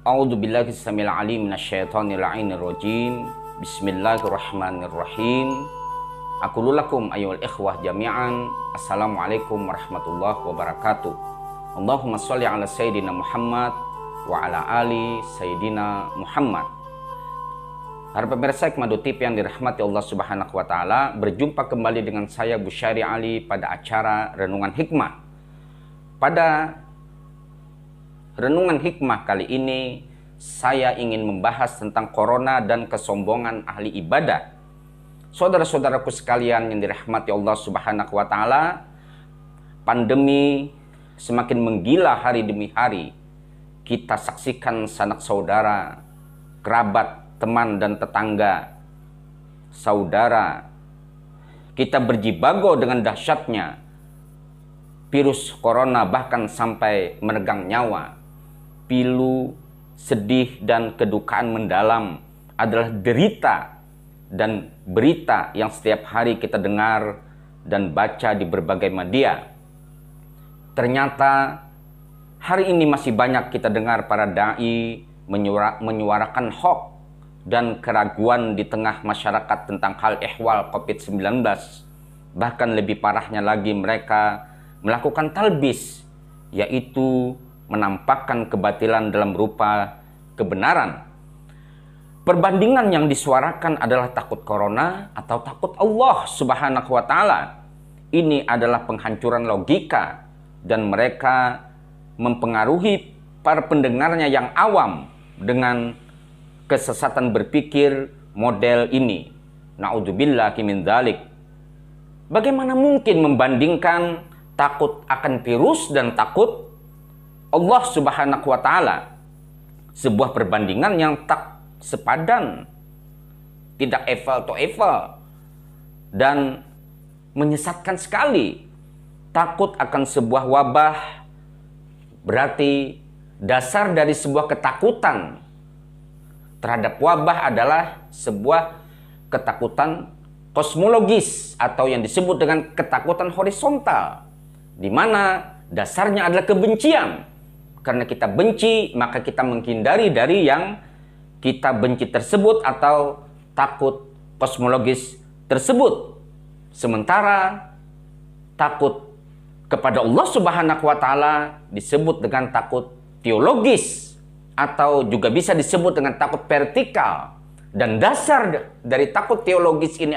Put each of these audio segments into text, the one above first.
A'udzubillahi samil alim minasyaitonir rajim. Bismillahirrahmanirrahim. Aqulu lakum ayyuhal ikhwah jami'an. Assalamualaikum warahmatullahi wabarakatuh. Allahumma sholli ala sayyidina Muhammad wa ala ali sayyidina Muhammad. Para pemirsa Hikmah TV yang dirahmati Allah Subhanahu wa taala, berjumpa kembali dengan saya Busyari Ali pada acara Renungan Hikmah. Pada Renungan Hikmah kali ini saya ingin membahas tentang corona dan kesombongan ahli ibadah. Saudara-saudaraku sekalian yang dirahmati Allah Subhanahu wa taala, pandemi semakin menggila hari demi hari. Kita saksikan sanak saudara, kerabat, teman dan tetangga, saudara, kita berjibago dengan dahsyatnya virus corona, bahkan sampai menegang nyawa. Pilu, sedih, dan kedukaan mendalam adalah derita dan berita yang setiap hari kita dengar dan baca di berbagai media. Ternyata hari ini masih banyak kita dengar para dai menyuarakan hoax dan keraguan di tengah masyarakat tentang hal ehwal COVID-19. Bahkan lebih parahnya lagi, mereka melakukan talbis, yaitu menampakkan kebatilan dalam rupa kebenaran. Perbandingan yang disuarakan adalah takut corona atau takut Allah Subhanahu wa taala. Ini adalah penghancuran logika dan mereka mempengaruhi para pendengarnya yang awam dengan kesesatan berpikir model ini. Na'udzubillahi min dzalik. Bagaimana mungkin membandingkan takut akan virus dan takut Allah Subhanahu wa taala? Sebuah perbandingan yang tak sepadan, tidak apple to apple, dan menyesatkan sekali. Takut akan sebuah wabah berarti dasar dari sebuah ketakutan terhadap wabah adalah sebuah ketakutan kosmologis atau yang disebut dengan ketakutan horizontal, di mana dasarnya adalah kebencian. Karena kita benci, maka kita menghindari dari yang kita benci tersebut atau takut kosmologis tersebut. Sementara takut kepada Allah Subhanahu wa taala disebut dengan takut teologis atau juga bisa disebut dengan takut vertikal. Dan dasar dari takut teologis ini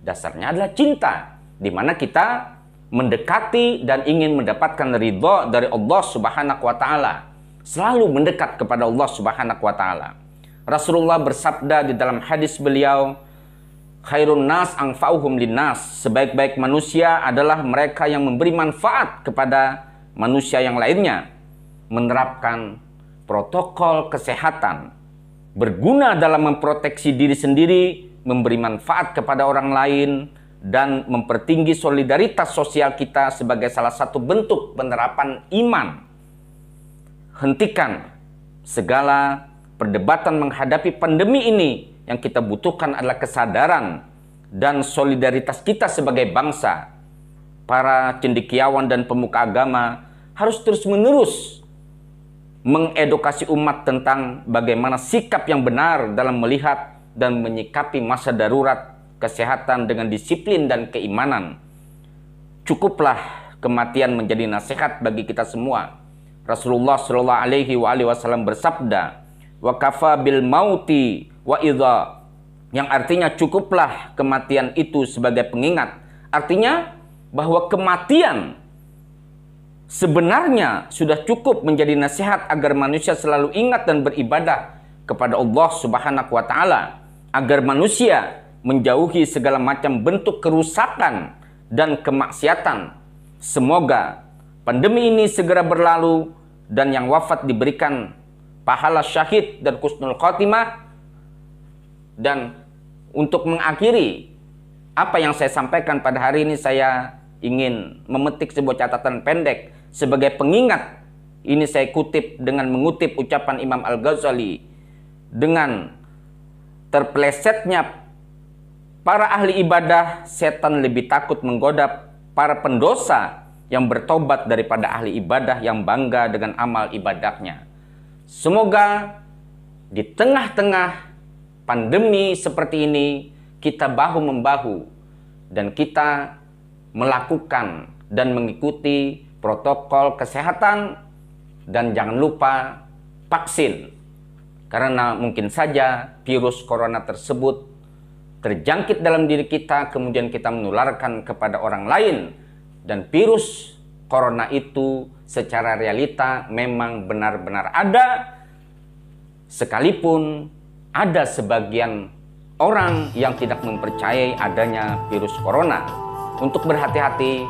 dasarnya adalah cinta, di mana kita mendekati dan ingin mendapatkan ridha dari Allah Subhanahu wa taala, selalu mendekat kepada Allah Subhanahu wa taala. Rasulullah bersabda di dalam hadis beliau, khairun nas anfa'uhum linnas, sebaik-baik manusia adalah mereka yang memberi manfaat kepada manusia yang lainnya, menerapkan protokol kesehatan, berguna dalam memproteksi diri sendiri, memberi manfaat kepada orang lain, dan mempertinggi solidaritas sosial kita sebagai salah satu bentuk penerapan iman. Hentikan segala perdebatan menghadapi pandemi ini. Yang kita butuhkan adalah kesadaran dan solidaritas kita sebagai bangsa. Para cendekiawan dan pemuka agama harus terus-menerus mengedukasi umat tentang bagaimana sikap yang benar dalam melihat dan menyikapi masa darurat kesehatan dengan disiplin dan keimanan. Cukuplah kematian menjadi nasihat bagi kita semua. Rasulullah Shallallahu Alaihi Wasallam bersabda, wa kafa bil mauti wa idza, yang artinya cukuplah kematian itu sebagai pengingat. Artinya bahwa kematian sebenarnya sudah cukup menjadi nasihat agar manusia selalu ingat dan beribadah kepada Allah Subhanahu wa taala, agar manusia menjauhi segala macam bentuk kerusakan dan kemaksiatan. Semoga pandemi ini segera berlalu dan yang wafat diberikan pahala syahid dan husnul khotimah. Dan untuk mengakhiri apa yang saya sampaikan pada hari ini, saya ingin memetik sebuah catatan pendek sebagai pengingat. Ini saya kutip dengan mengutip ucapan Imam Al-Ghazali. Dengan terpelesetnya para ahli ibadah, setan lebih takut menggoda para pendosa yang bertobat daripada ahli ibadah yang bangga dengan amal ibadahnya. Semoga di tengah-tengah pandemi seperti ini kita bahu-membahu dan kita melakukan dan mengikuti protokol kesehatan dan jangan lupa vaksin. Karena mungkin saja virus corona tersebut terjangkit dalam diri kita, kemudian kita menularkan kepada orang lain. Dan virus corona itu secara realita memang benar-benar ada, sekalipun ada sebagian orang yang tidak mempercayai adanya virus corona. Untuk berhati-hati,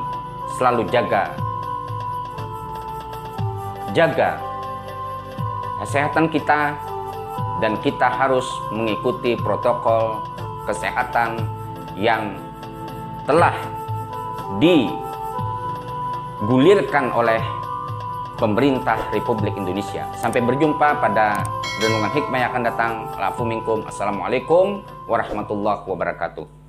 selalu jaga kesehatan kita, dan kita harus mengikuti protokol kesehatan yang telah digulirkan oleh pemerintah Republik Indonesia. Sampai berjumpa pada renungan hikmah yang akan datang. Afu minkum. Assalamualaikum warahmatullahi wabarakatuh.